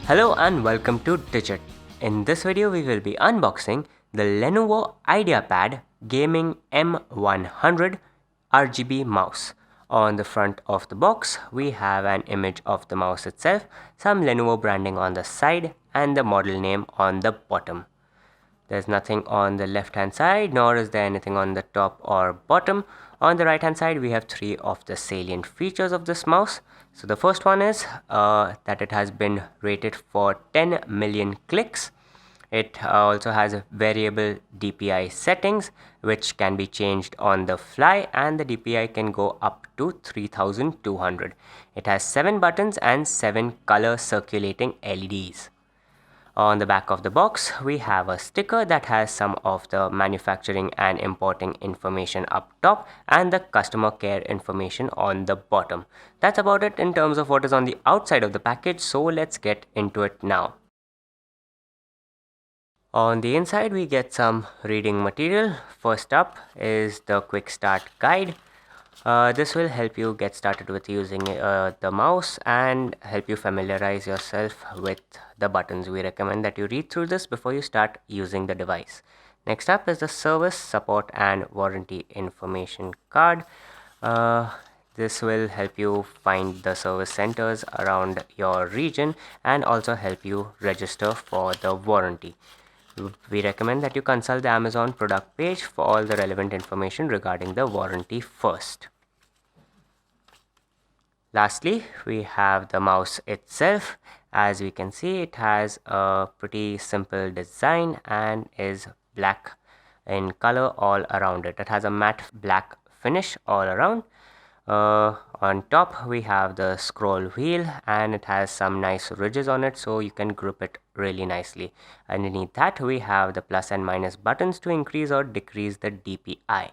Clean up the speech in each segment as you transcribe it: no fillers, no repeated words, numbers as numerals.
Hello and welcome to Digit. In this video we will be unboxing the Lenovo IdeaPad Gaming M100 RGB mouse. On the front of the box we have an image of the mouse itself, some Lenovo branding on the side and the model name on the bottom. There's nothing on the left hand side, nor is there anything on the top or bottom. On the right hand side we have three of the salient features of this mouse. So the first one is that it has been rated for 10 million clicks. It also has variable DPI settings which can be changed on the fly, and the DPI can go up to 3200. It has 7 buttons and 7 color circulating LEDs. On the back of the box, we have a sticker that has some of the manufacturing and importing information up top and the customer care information on the bottom. That's about it in terms of what is on the outside of the package, so let's get into it now. On the inside, we get some reading material. First up is the quick start guide. This will help you get started with using the mouse and help you familiarize yourself with the buttons. We recommend that you read through this before you start using the device. Next up is the service, support and warranty information card. This will help you find the service centers around your region and also help you register for the warranty. We recommend that you consult the Amazon product page for all the relevant information regarding the warranty first. Lastly, we have the mouse itself. As we can see, it has a pretty simple design and is black in color all around it. It has a matte black finish all around. On top we have the scroll wheel and it has some nice ridges on it, so you can grip it really nicely. Underneath that we have the plus and minus buttons to increase or decrease the DPI.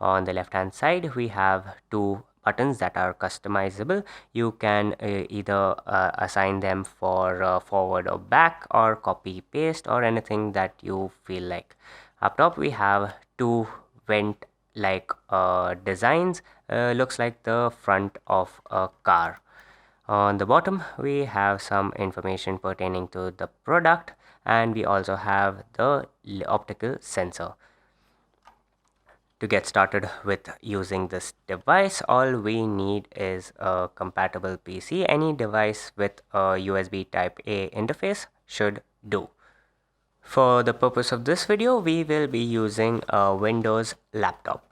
On the left hand side we have two buttons that are customizable. You can either assign them for forward or back or copy paste or anything that you feel like. Up top we have two vent like designs. Looks like the front of a car. On the bottom we have some information pertaining to the product, and we also have the optical sensor. To get started with using this device, all we need is a compatible PC. Any device with a USB type A interface should do. For the purpose of this video, we will be using a Windows laptop.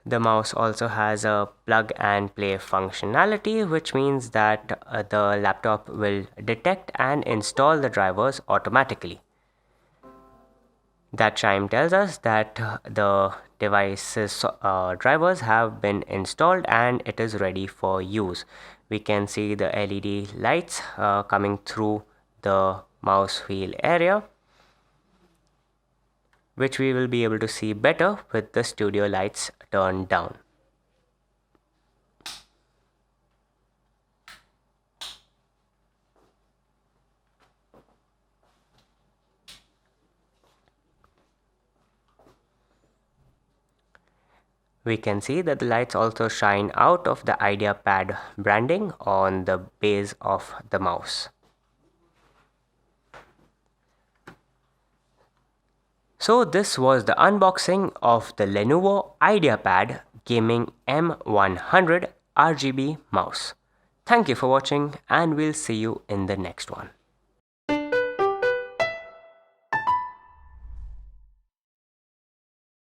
The mouse also has a plug and play functionality, which means that the laptop will detect and install the drivers automatically. That chime tells us that the device's drivers have been installed and it is ready for use. We can see the LED lights coming through the mouse wheel area, which we will be able to see better with the studio lights turned down. We can see that the lights also shine out of the IdeaPad branding on the base of the mouse. So this was the unboxing of the Lenovo IdeaPad Gaming M100 RGB mouse. Thank you for watching and we'll see you in the next one.